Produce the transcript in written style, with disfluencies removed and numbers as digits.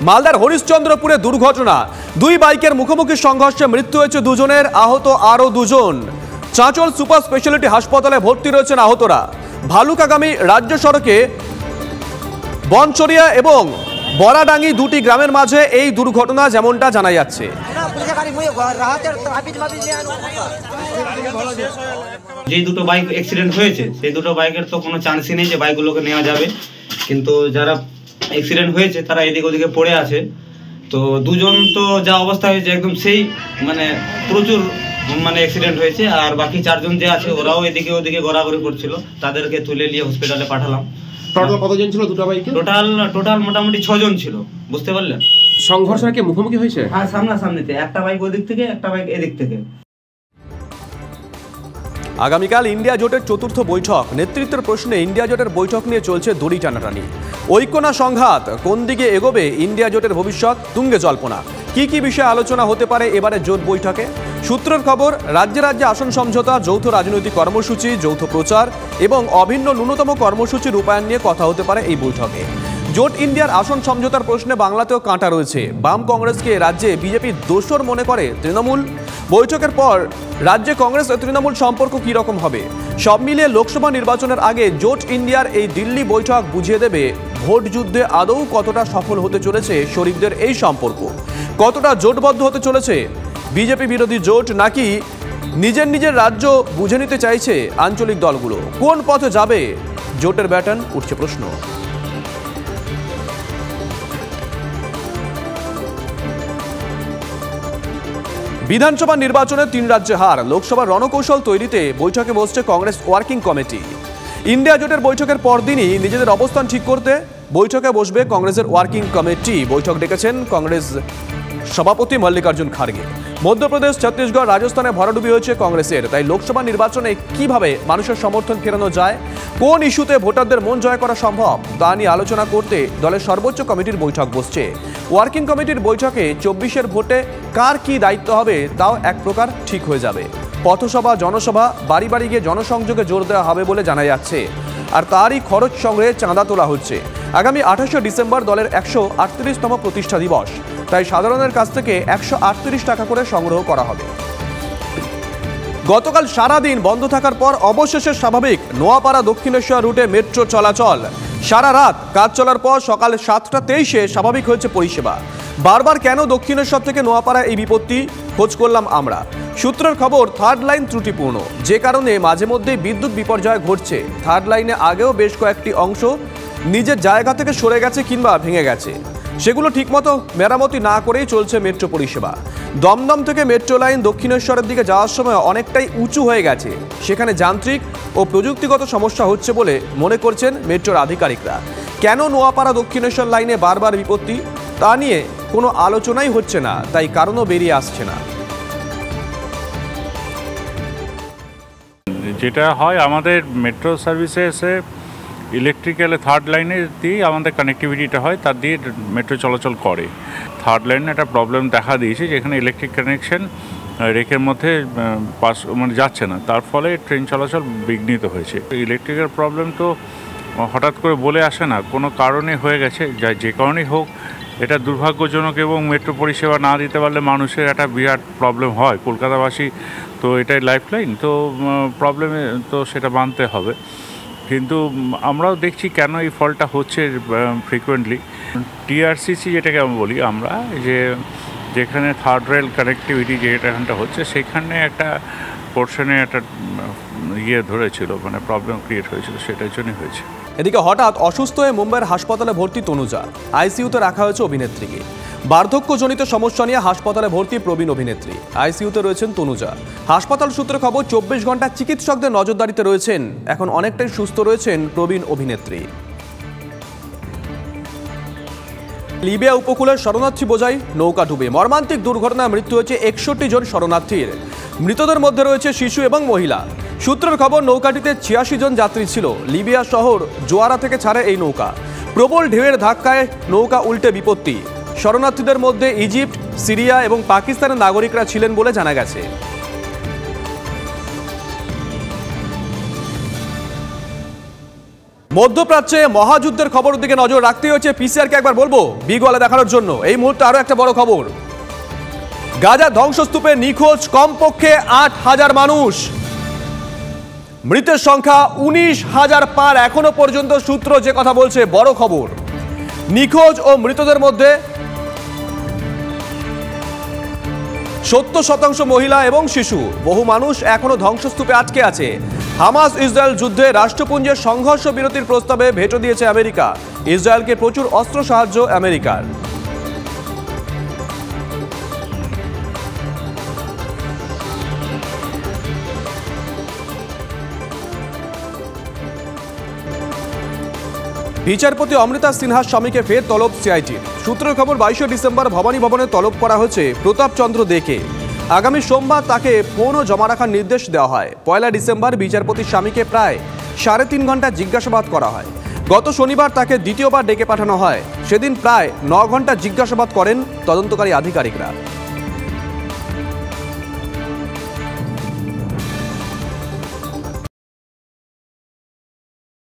মালদার হরিশ্চন্দ্রপুরে দুর্ঘটনা, দুই বাইকের মুখোমুখি সংঘর্ষে মৃত্যু হয়েছে দুজনের, আহত আরও দুজন। চাঁচল সুপার স্পেশালিটি হাসপাতালে ভর্তি রয়েছেন আহতরা। ভালুকাগামী রাজ্য সড়কে বনচরিয়া এবং বরাডাঙ্গি দুটি গ্রামের মাঝে এই দুর্ঘটনা, যেমনটা জানা যাচ্ছে। যে দুটো বাইক অ্যাক্সিডেন্ট হয়েছে সেই দুটো বাইকের তো কোনো চান্সই নেই যে বাইকগুলোকে নেওয়া যাবে, কিন্তু যারা অ্যাক্সিডেন্ট হয়েছে তারা এদিক ওদিকে পড়ে আছে। তো দুজন তো যা অবস্থা হয়েছে একদম সেই প্রচুর অ্যাক্সিডেন্ট হয়েছে, আর বাকি চারজন যে আছে ওরাও এদিকে ওদিকে ঘোরাঘুরি করছিল, তাদেরকে তুলে নিয়ে হসপিটালে পাঠালাম। টোটাল কতজন ছিল দুটো বাইকে? টোটাল মোটামুটি 6 জন ছিল, বুঝতে পারলেন। সংঘর্ষ কি মুখোমুখি হয়েছে? হ্যাঁ, সামনাসামনিতে, একটা বাইক ওদিক থেকে একটা বাইক এদিক থেকে। আগামীকাল ইন্ডিয়া জোটের চতুর্থ বৈঠক, নেতৃত্বের প্রশ্নে ইন্ডিয়া জোটের বৈঠক নিয়ে চলছে দড়ি টানাটানি। ঐক্য না সংঘাত, কোন দিকে এগোবে ইন্ডিয়া জোটের ভবিষ্যৎ, তুঙ্গে জল্পনা। কি কি বিষয়ে আলোচনা হতে পারে এবারে জোট বৈঠকে? সূত্রের খবর, রাজ্যে রাজ্যে আসন সমঝোতা, যৌথ রাজনৈতিক কর্মসূচি, যৌথ প্রচার এবং অভিন্ন ন্যূনতম কর্মসূচি রূপায়ণ নিয়ে কথা হতে পারে এই বৈঠকে। জোট ইন্ডিয়ার আসন সমঝোতার প্রশ্নে বাংলাতেও কাঁটা রয়েছে। বাম কংগ্রেসকে রাজ্যে বিজেপি দোসর মনে করে তৃণমূল। বৈঠকের পর রাজ্যে কংগ্রেস ও তৃণমূল সম্পর্ক কী রকম হবে? সব মিলিয়ে লোকসভা নির্বাচনের আগে জোট ইন্ডিয়ার এই দিল্লি বৈঠক বুঝিয়ে দেবে ভোট যুদ্ধে আদৌ কতটা সফল হতে চলেছে শরিকদের এই সম্পর্ক, কতটা জোটবদ্ধ হতে চলেছে বিজেপি বিরোধী জোট, নাকি নিজের নিজের রাজ্য বুঝে নিতে চাইছে আঞ্চলিক দলগুলো। কোন পথে যাবে জোটের ব্যাটন, উঠছে প্রশ্ন। বিধানসভা নির্বাচনে 3 রাজ্যে হার, লোকসভার রণকৌশল তৈরিতে বৈঠকে বসছে কংগ্রেস ওয়ার্কিং কমিটি। ইন্ডিয়া জোটের বৈঠকের পরদিনই নিজেদের অবস্থান ঠিক করতে বৈঠকে বসবে কংগ্রেসের ওয়ার্কিং কমিটি। বৈঠক ডেকেছেন কংগ্রেস সভাপতি মল্লিকার্জুন খাড়গে। মধ্যপ্রদেশ, ছত্তিশগড়, রাজস্থানে ভরাডুবি হয়েছে কংগ্রেসের, তাই লোকসভা নির্বাচনে কিভাবে মানুষের সমর্থন ফেরানো যায়, কোন ইস্যুতে ভোটারদের মন জয় করা সম্ভব, তা নিয়ে আলোচনা করতে দলের সর্বোচ্চ কমিটির বৈঠক বসছে। ওয়ার্কিং কমিটির বৈঠকে 24-এর ভোটে কার কি দায়িত্ব হবে তাও এক প্রকার ঠিক হয়ে যাবে। পথসভা, জনসভা, বাড়ি বাড়ি গিয়ে জনসংযোগে জোর দেওয়া হবে বলে জানা যাচ্ছে, আর তারই খরচ সংগ্রহে চাঁদা তোলা হচ্ছে। আগামী 28শে ডিসেম্বর দলের 138তম প্রতিষ্ঠা দিবস, তাই সাধারণের কাছ থেকে 138 টাকা করে সংগ্রহ করা হবে। গতকাল সারাদিন বন্ধ থাকার পর অবশেষে স্বাভাবিক নোয়াপাড়া দক্ষিণেশ্বর রুটে মেট্রো চলাচল। সারা রাত কাজ চলার পর সকাল 7টা 23-এ স্বাভাবিক হয়েছে পরিষেবা। বারবার কেন দক্ষিণেশ্বর থেকে নোয়াপাড়া এই বিপত্তি, খোঁজ করলাম আমরা। সূত্রের খবর, থার্ড লাইন ত্রুটিপূর্ণ, যে কারণে মাঝে মধ্যেই বিদ্যুৎ বিপর্যয় ঘটছে। থার্ড লাইনে আগেও বেশ কয়েকটি অংশ নিজের জায়গা থেকে সরে গেছে কিংবা ভেঙে গেছে, সেগুলো ঠিকমতো মেরামতি না করেই চলছে মেট্রো পরিষেবা। দমদম থেকে মেট্রো লাইন দক্ষিণেশ্বরের দিকে যাওয়ার সময় অনেকটাই উঁচু হয়ে গেছে, সেখানে যান্ত্রিক ও প্রযুক্তিগত সমস্যা হচ্ছে বলে মনে করছেন মেট্রোর আধিকারিকরা। কেন নোয়াপাড়া দক্ষিণেশ্বর লাইনে বারবার বিপত্তি, তা নিয়ে কোনো আলোচনাই হচ্ছে না, তাই কারণও বেরিয়ে আসছে না। যেটা হয় আমাদের মেট্রো সার্ভিসেসে ইলেকট্রিক্যাল থার্ড লাইনে দিয়েই আমাদের কানেক্টিভিটিটা হয়, তার দিয়ে মেট্রো চলাচল করে। থার্ড লাইনে একটা প্রবলেম দেখা দিয়েছে, যেখানে ইলেকট্রিক কানেকশন রেকের মধ্যে যাচ্ছে না, তার ফলে ট্রেন চলাচল বিঘ্নিত হয়েছে। ইলেকট্রিক্যাল প্রবলেম তো হঠাৎ করে বলে আসে না, কোনো কারণে হয়ে গেছে, যে কারণেই হোক এটা দুর্ভাগ্যজনক, এবং মেট্রো পরিষেবা না দিতে পারলে মানুষের একটা বিরাট প্রবলেম হয়। কলকাতাবাসী তো এটাই লাইফলাইন, তো প্রবলেমে তো সেটা মানতে হবে। কিন্তু আমরাও দেখছি কেন এই ফলটা হচ্ছে ফ্রিকুয়েন্টলি। টিআরসিসি যেটাকে আমি বলি আমরা, যে যেখানে থার্ড রেল কানেক্টিভিটি যেখানটা হচ্ছে, সেখানে একটা পোর্শনে একটা ধরেছিল, প্রবলেম ক্রিয়েট হয়েছিল, সেটার জন্যই হয়েছে। এদিকে হঠাৎ অসুস্থ হয়ে মুম্বাইয়ের হাসপাতালে ভর্তি তনুজা, আইসিইউতে রাখা হয়েছে অভিনেত্রীকে। বার্ধক্যজনিত সমস্যা নিয়ে হাসপাতালে ভর্তি প্রবীণ অভিনেত্রী, আইসিইউতে রয়েছেন তনুজা। হাসপাতাল সূত্রে খবর, 24 ঘন্টা চিকিৎসকদের নজরদারিতে রয়েছেন, এখন অনেকটাই সুস্থ রয়েছেন প্রবীণ অভিনেত্রী। লিবিয়া উপকূলের শরণার্থী বোঝাই নৌকা ডুবে মর্মান্তিক দুর্ঘটনায় মৃত্যু হয়েছে 61 জন শরণার্থীর। মৃতদের মধ্যে রয়েছে শিশু এবং মহিলা। সূত্রের খবর, নৌকাটিতে 86 জন যাত্রী ছিল। লিবিয়া শহর জোয়ারা থেকে ছাড়ে এই নৌকা। প্রবল ঢেউয়ের ধাক্কায় নৌকা উল্টে বিপত্তি। শরণার্থীদের মধ্যে ইজিপ্ট, সিরিয়া এবং পাকিস্তানের নাগরিকরা ছিলেন বলে জানা গেছে। মধ্যপ্রাচ্যে মহাযুদ্ধের খবরের দিকে নজর রাখতে হচ্ছে পিসিআরকে একবার বলবো বিগলে দেখানোর জন্য। এই মুহূর্তে আরো একটা বড় খবর, গাজা ধ্বংসস্তূপে নিখোঁজ কমপক্ষে 8,000 মানুষ, মৃতের সংখ্যা 19,000 পার এখনো পর্যন্ত। সূত্র যে কথা বলছে, বড় খবর, নিখোঁজ ও মৃতদের মধ্যে 70% মহিলা এবং শিশু। বহু মানুষ এখনো ধ্বংসস্তূপে আটকে আছে। হামাস ইসরায়েল যুদ্ধে রাষ্ট্রপুঞ্জের সংঘর্ষ বিরতির প্রস্তাবে ভেটো দিয়েছে আমেরিকা। ইসরায়েলকে প্রচুর অস্ত্র সাহায্য আমেরিকার। বিচারপতি অমৃতা সিনহার স্বামীকে ফের তলব সিআইটির। সূত্রের খবর, 22শে ডিসেম্বর ভবানী ভবনে তলব করা হয়েছে প্রতাপ চন্দ্র দেকে। আগামী সোমবার তাকে ফোনও জমা রাখার নির্দেশ দেওয়া হয়। 1 ডিসেম্বর বিচারপতির স্বামীকে প্রায় 3.5 ঘন্টা জিজ্ঞাসাবাদ করা হয়। গত শনিবার তাকে দ্বিতীয়বার ডেকে পাঠানো হয়। সেদিন প্রায় 9 ঘন্টা জিজ্ঞাসাবাদ করেন তদন্তকারী আধিকারিকরা।